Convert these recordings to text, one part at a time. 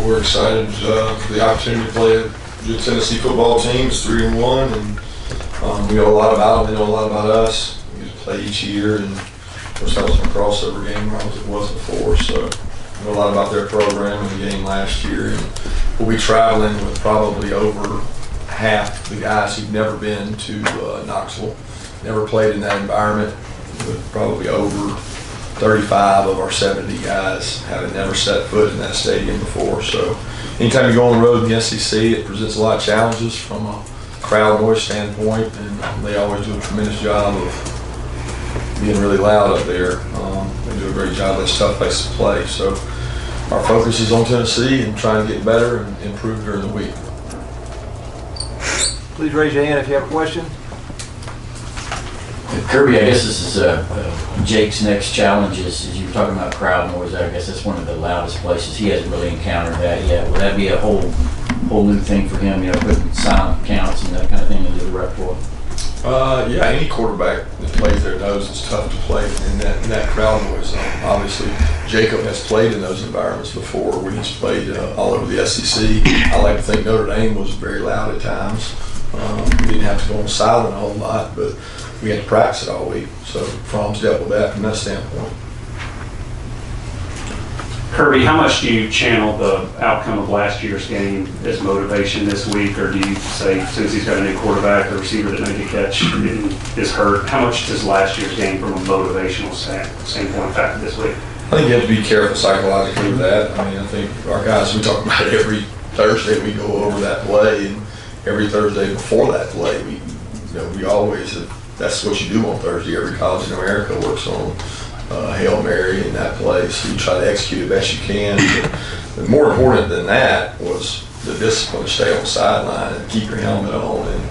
we're excited for the opportunity to play a good Tennessee football team. It's 3-1, and we know a lot about them. They know a lot about us. We just play each year, and of course that was a crossover game, as it was before. So we know a lot about their program and the game last year. And we'll be traveling with probably over half the guys who've never been to Knoxville, never played in that environment, with probably over 35 of our 70 guys having never set foot in that stadium before. So anytime you go on the road in the SEC, it presents a lot of challenges from a crowd noise standpoint, and they always do a tremendous job of being really loud up there. They do a great job. That's a tough place to play. So our focus is on Tennessee and trying to get better and improve during the week. Please raise your hand if you have a question. Kirby, I guess this is Jake's next challenge. As you were talking about crowd noise, I guess that's one of the loudest places. He hasn't really encountered that yet. Would that be a whole new thing for him, putting silent counts and that kind of thing into the repertoire? Yeah, any quarterback that plays there knows it's tough to play in that crowd noise. Obviously, Jacob has played in those environments before when he's played all over the SEC. I like to think Notre Dame was very loud at times. We didn't have to go on silent a whole lot, but we had to practice it all week. So Fromm's dealt with that from that standpoint. Kirby, how much do you channel the outcome of last year's game as motivation this week, or do you say, since he's got a new quarterback, a receiver that made a catch and is hurt, how much does last year's game from a motivational standpoint factor this week? I think you have to be careful psychologically with that. I mean, I think our guys, we talk about it every Thursday, we go over that play, and every Thursday before that play, we always, that's what you do on Thursday. Every college in America works on Hail Mary in that play, so you try to execute it best you can. But more important than that was the discipline to stay on the sideline and keep your helmet on and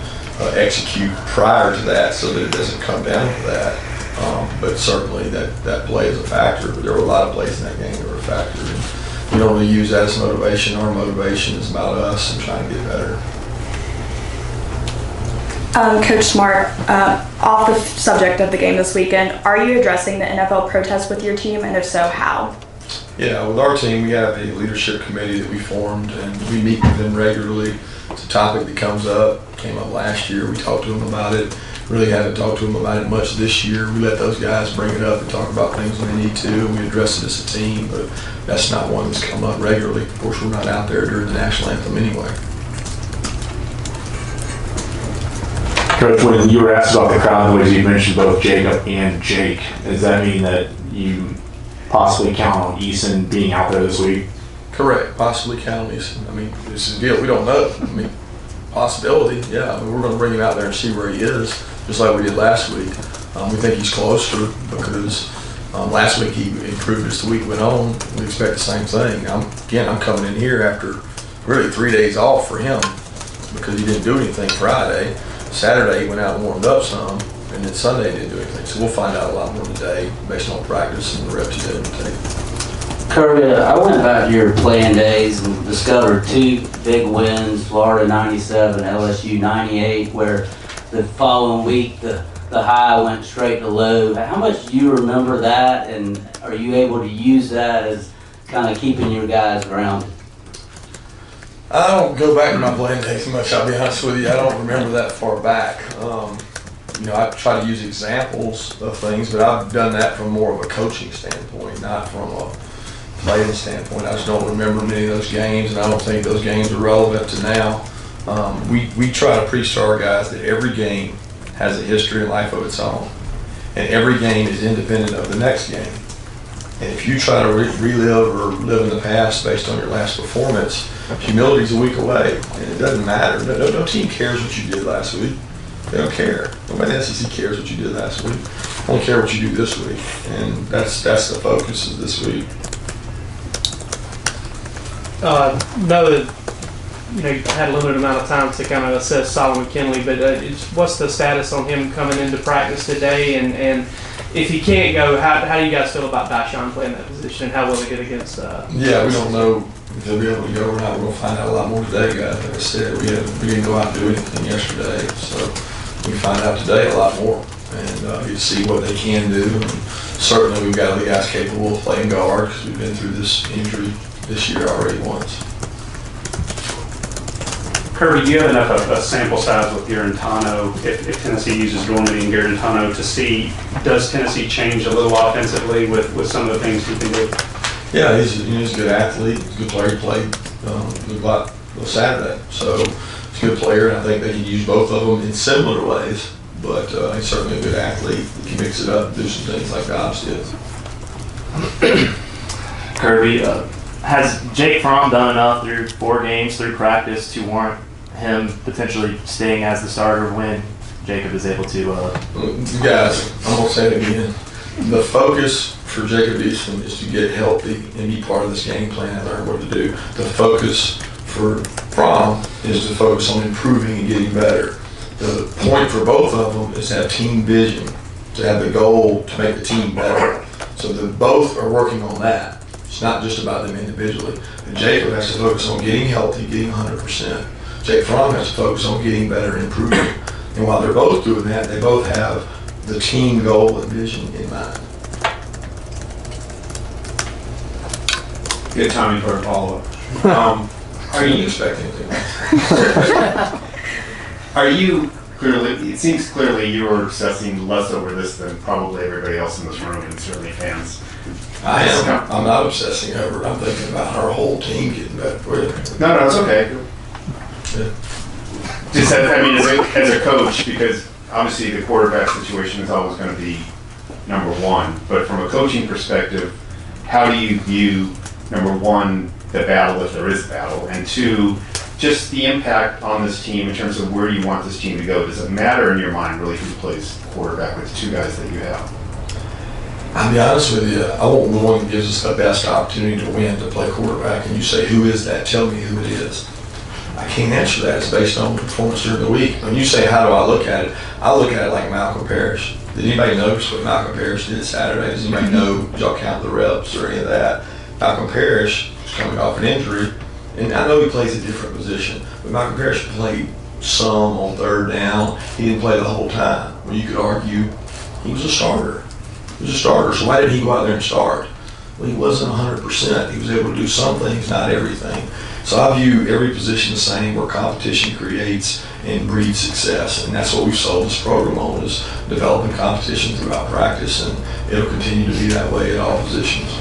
execute prior to that so that it doesn't come down to that. But certainly that play is a factor. But there were a lot of plays in that game that were a factor. And we don't really use that as motivation. Our motivation is about us and trying to get better. Coach Smart, off the subject of the game this weekend, are you addressing the NFL protests with your team, and if so, how? Yeah, with our team, we have a leadership committee that we formed, and we meet with them regularly. It's a topic that came up last year. We talked to them about it. Really haven't talked to them about it much this year. We let those guys bring it up and talk about things when they need to, and we address it as a team, but that's not one that's come up regularly. Of course, we're not out there during the national anthem anyway. Coach, when you were asked about the crowd noise, you mentioned both Jacob and Jake. Does that mean that you possibly count on Eason being out there this week? Correct. Possibly count on Eason. I mean, this is a deal. We don't know. I mean, possibility, yeah. I mean, we're going to bring him out there and see where he is, just like we did last week. We think he's closer because last week he improved as the week went on. We expect the same thing. I'm coming in here after really 3 days off for him because he didn't do anything Friday. Saturday he went out and warmed up some, and then Sunday he didn't do anything. So we'll find out a lot more today based on practice and the reps he did take. Kirby, I went back to your playing days and discovered two big wins, Florida 97, LSU 98, where the following week the high went straight to low. How much do you remember that, and are you able to use that as kind of keeping your guys grounded? I don't go back to my playing days much, I'll be honest with you. I don't remember that far back. I try to use examples of things, but I've done that from more of a coaching standpoint, not from a playing standpoint. I just don't remember many of those games, and I don't think those games are relevant to now. We try to preach to our guys that every game has a history and life of its own, and every game is independent of the next game. And if you try to relive or live in the past based on your last performance, humility's a week away, and it doesn't matter. No team cares what you did last week. They don't care. Nobody in the SEC cares what you did last week. They don't care what you do this week, and that's the focus of this week. Know that you had a limited amount of time to kind of assess Solomon Kinley, but what's the status on him coming into practice today? And if he can't go, how do you guys feel about Dashawn playing that position, and how will he get against? Yeah, we don't know if he'll be able to go or not. We're gonna find out a lot more today, guys. Like I said, we didn't go out and do anything yesterday, so we find out today a lot more, and you see what they can do. And certainly, we've got other guys capable of playing guard because we've been through this injury this year already once. Kirby, do you have enough of a sample size with Garantano, if Tennessee uses Dormady and Garantano, to see, does Tennessee change a little offensively with some of the things he can do? Yeah, he's a good athlete. He's a good player. He played good lot Saturday. So he's a good player, and I think they can use both of them in similar ways. But he's certainly a good athlete. He can mix it up, do some things like Dobbs did. Kirby, has Jake Fromm done enough through 4 games, through practice, to warrant him potentially staying as the starter when Jacob is able to? Guys, I'm going to say it again. The focus for Jacob Eason is to get healthy and be part of this game plan and learn what to do. The focus for Fromm is to focus on improving and getting better. The point for both of them is to have team vision, to have the goal to make the team better. So they both are working on that. It's not just about them individually. And Jacob has to focus on getting healthy, getting 100%. Jake Fromm has to focus on getting better and improving. And while they're both doing that, they both have the team goal and vision in mind. Good timing for a follow-up. Are you expecting anything? Are you clearly, it seems clearly you are obsessing less over this than probably everybody else in this room and certainly fans. I am. I'm not obsessing over it. I'm thinking about our whole team getting better. No, it's okay. Yeah. Just, I mean, as a coach, because obviously the quarterback situation is always going to be number one, but from a coaching perspective, how do you view, number one, the battle, if there is a battle, and 2, just the impact on this team in terms of where you want this team to go? Does it matter in your mind really who plays quarterback with the 2 guys that you have? I'll be honest with you, I want the one that gives us the best opportunity to win, to play quarterback, and you say, who is that? Tell me who it is. I can't answer that. It's based on performance during the week. When you say, how do I look at it? I look at it like Malcolm Parrish. Did anybody notice what Malcolm Parrish did Saturday? Does anybody know, did y'all count the reps or any of that? Malcolm Parrish was coming off an injury, and I know he plays a different position, but Malcolm Parrish played some on 3rd down. He didn't play the whole time. Well, you could argue he was a starter. He was a starter, so why did he go out there and start? Well, he wasn't 100%. He was able to do some things, not everything. So I view every position the same, where competition creates and breeds success, and that's what we've sold this program on, is developing competition throughout practice, and it'll continue to be that way at all positions.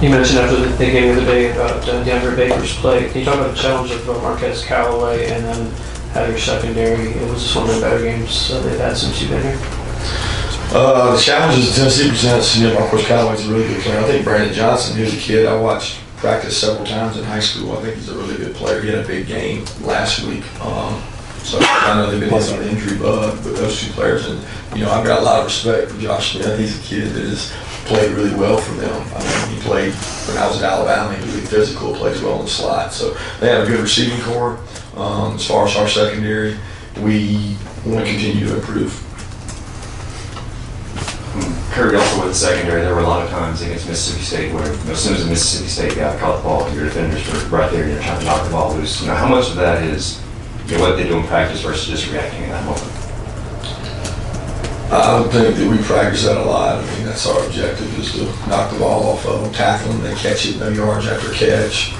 You mentioned after the game of the day about Denver Baker's play. Can you talk about the challenge of Marquez Callaway and then how your secondary? It was just one of the better games they've had since you've been here. The challenges that Tennessee presents, Marquez Callaway's a really good player. I think Brandon Johnson, who's a kid I watched practice several times in high school, I think he's a really good player. He had a big game last week. So I know they've been hit by the injury bug, but those 2 players, and I've got a lot of respect for Josh Smith. He's a kid that has played really well for them. I mean, he played when I was at Alabama. He was really physical, plays well in the slot. So they have a good receiving core. As far as our secondary, we want to continue to improve. Kirby, also with the secondary, there were a lot of times against Mississippi State where as soon as the Mississippi State guy caught the ball, your defenders were right there, trying to knock the ball loose. How much of that is what they do in practice versus just reacting in that moment? I would think that we practice that a lot. I mean, that's our objective, is to knock the ball off of them, tackle them, they catch it, no yards after catch.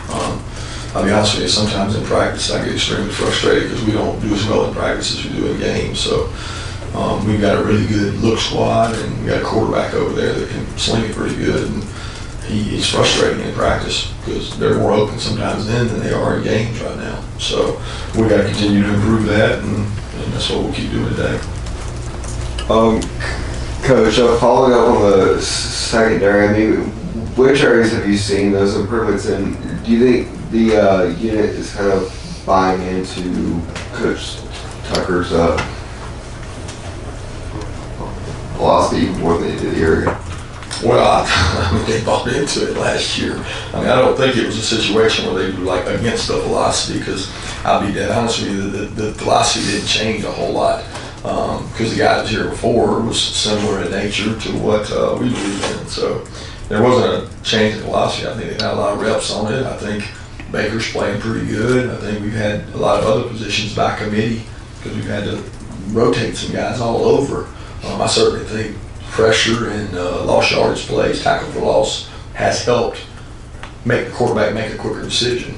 I'll be honest with you, sometimes in practice I get extremely frustrated because we don't do as well in practice as we do in games. So we've got a really good look squad, and we got a quarterback over there that can sling it pretty good. And he's frustrating in practice because they're more open sometimes then than they are in games right now. So we got to continue to improve that, and that's what we'll keep doing today. Coach, following up on the secondary, I mean, which areas have you seen those improvements in? Do you think the unit is kind of buying into Coach Tucker's philosophy more than they did a year ago? Well, I mean, they bought into it last year. I mean, I don't think it was a situation where they were like against the philosophy, because I'll be dead honest with you, the philosophy didn't change a whole lot. Because the guys here before was similar in nature to what we believe in. So there wasn't a change in philosophy. I think they had a lot of reps on it. I think Baker's playing pretty good. I think we've had a lot of other positions by committee because we've had to rotate some guys all over. I certainly think pressure and lost yardage plays, tackle for loss, has helped make the quarterback make a quicker decision.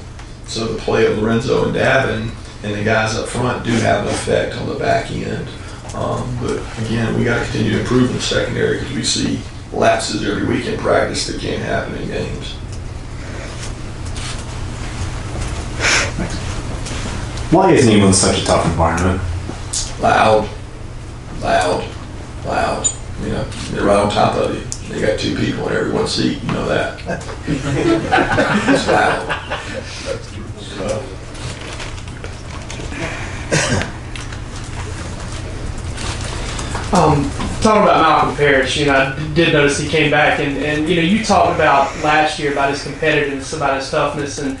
So the play of Lorenzo and Davin and the guys up front do have an effect on the back end. But again, we got to continue to improve in the secondary because we see lapses every week in practice that can't happen in games. Why is England such a tough environment? Loud. You know, they're right on top of you. They got 2 people in every one seat. You know that. It's loud. Talking about Malcolm Parrish, you know, I did notice he came back, and you know, you talked about last year about his competitiveness, about his toughness, and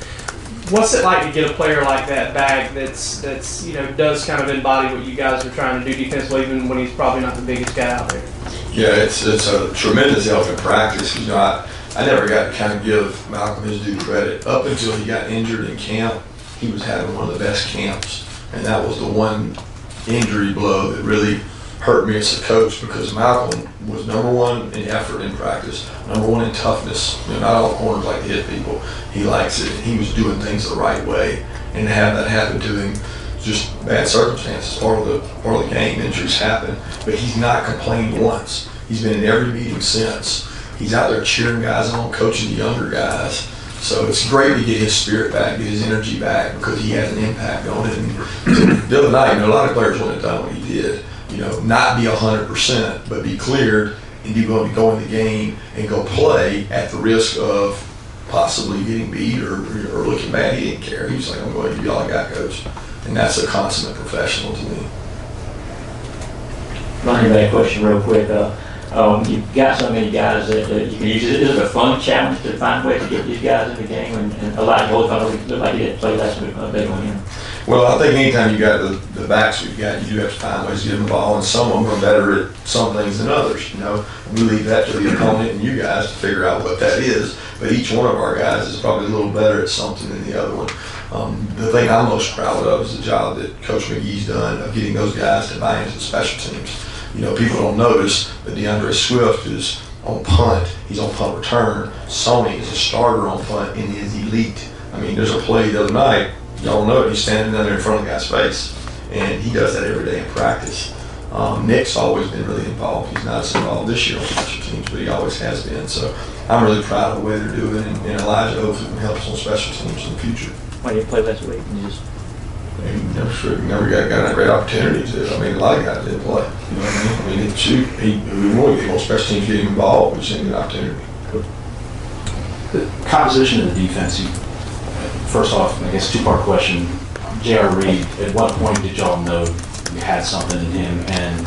what's it like to get a player like that back that's you know, does kind of embody what you guys are trying to do defensively, even when he's probably not the biggest guy out there? Yeah, it's a tremendous help in practice. You know, I never got to kind of give Malcolm his due credit. Up until he got injured in camp, he was having one of the best camps, and that was the one injury blow that really hurt me as a coach, because Malcolm was number 1 in effort in practice, number 1 in toughness. You know, not all corners like to hit people. He likes it. He was doing things the right way, and to have that happen to him, just bad circumstances, part of the game. Injuries happen, but he's not complained once. He's been in every meeting since. He's out there cheering guys on, coaching the younger guys. So it's great to get his spirit back, get his energy back, because he has an impact on it. And the other night, you know, a lot of players wouldn't have done what he did. You know, not be 100%, but be cleared and be willing to go in the game and go play at the risk of possibly getting beat or looking bad. He didn't care. He was like, I'm going to give you all I got, coach. And that's a consummate professional to me. Running back question real quick. You've got so many guys that you can use. Is it a fun challenge to find a way to get these guys in the game and allow you to hold on? Look like you didn't play last week, a big one here. Well, I think anytime you got the backs we've got, you do have to find ways to get them the ball, and some of them are better at some things than others. You know, we leave that to the opponent and you guys to figure out what that is. But each one of our guys is probably a little better at something than the other one. The thing I'm most proud of is the job that Coach McGee's done of getting those guys to buy into the special teams. You know, people don't notice that DeAndre Swift is on punt. He's on punt return. Sony is a starter on punt and is elite. I mean, there's a play the other night. Y'all know it. He's standing down there in front of the guy's face, and he does that every day in practice. Nick's always been really involved. He's not as involved this year on special teams, but he always has been. So I'm really proud of the way they're doing, and Elijah hopefully can help us on special teams in the future. Why didn't you play last week? Never got that great opportunity to. I mean, a lot of guys didn't play. You know what I mean? I mean, we want to get more special teams getting involved. We just didn't get an opportunity. The composition of the defense. First off, I guess 2-part question. J.R. Reed, at what point did y'all know you had something in him? And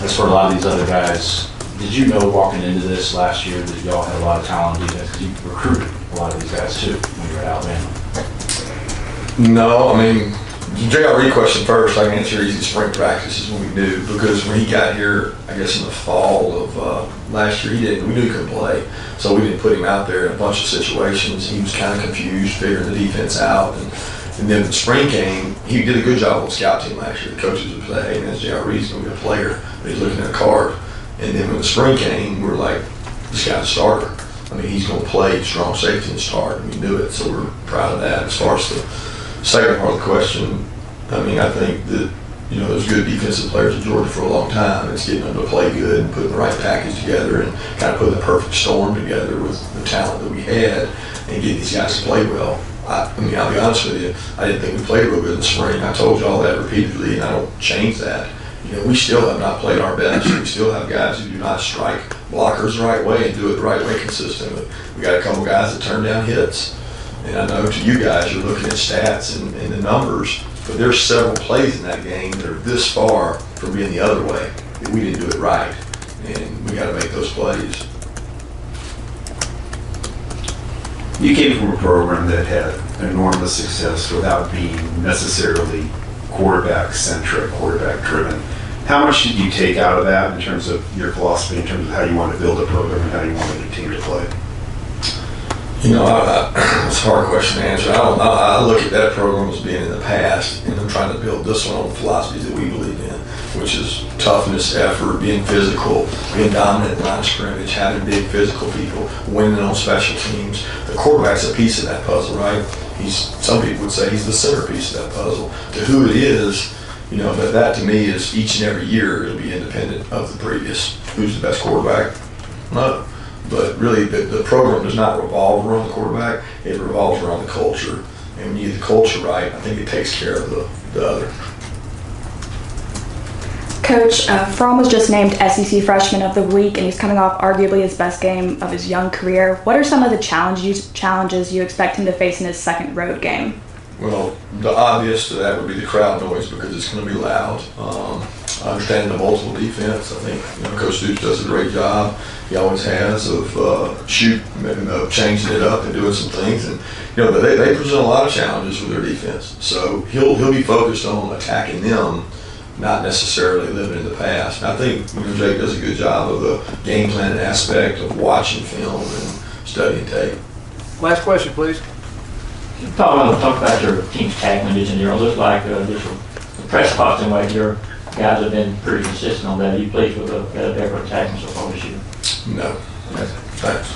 as for a lot of these other guys, did you know walking into this last year that y'all had a lot of talent in defense? Because you recruited a lot of these guys too when you were at Alabama. No, I mean, J.R. Reed question first. I can answer easy. Spring practice is when we knew, because when he got here, I guess in the fall of last year, we knew he couldn't play, so we didn't put him out there in a bunch of situations. He was kind of confused, figuring the defense out, and then when spring came, he did a good job on the scout team last year. The coaches would say, "Hey, man, J.R. Reed's going to be a player," but he's looking at a card. And then when the spring came, we were like, "This guy's a starter. I mean, he's going to play strong safety and start," and we knew it. So we're proud of that. As far as the second part of the question, I mean, I think that, you know, there's good defensive players in Georgia for a long time. It's getting them to play good and putting the right package together and kind of putting the perfect storm together with the talent that we had and getting these guys to play well. I mean, I'll be honest with you, I didn't think we played real good in the spring. I told you all that repeatedly, and I don't change that. You know, we still have not played our best. We still have guys who do not strike blockers the right way and do it the right way consistently. We got a couple guys that turn down hits. And I know to you guys, you're looking at stats and the numbers, but there's several plays in that game that are this far from being the other way, that we didn't do it right. And we got to make those plays. You came from a program that had enormous success without being necessarily quarterback-centric, quarterback-driven. How much did you take out of that in terms of your philosophy, in terms of how you want to build a program and how you wanted a team to play? You know, It's a hard question to answer. I don't know. I look at that program as being in the past, and I'm trying to build this one on the philosophies that we believe in, which is toughness, effort, being physical, being dominant in line of scrimmage, having big physical people, winning on special teams. The quarterback's a piece of that puzzle, right? Some people would say he's the centerpiece of that puzzle. To who it is, but that to me is each and every year it'll be independent of the previous. Who's the best quarterback? No. But really, the program does not revolve around the quarterback. It revolves around the culture. And when you get the culture right, I think it takes care of the other. Coach, Fromm was just named SEC Freshman of the Week, and he's coming off arguably his best game of his young career. What are some of the challenges you expect him to face in his second road game? Well, the obvious to that would be the crowd noise because it's going to be loud. Understanding the multiple defense, I think Coach Stoops does a great job. He always has of changing it up and doing some things, and but they present a lot of challenges with their defense. So he'll be focused on attacking them, not necessarily living in the past. And I think Jake does a good job of the game planning aspect of watching film and studying tape. Last question, please. Talk about your team's tackling in general. It looks like just the press box in way your guys have been pretty consistent on that. Are you pleased with the effort tackling so far this year? No. Thanks.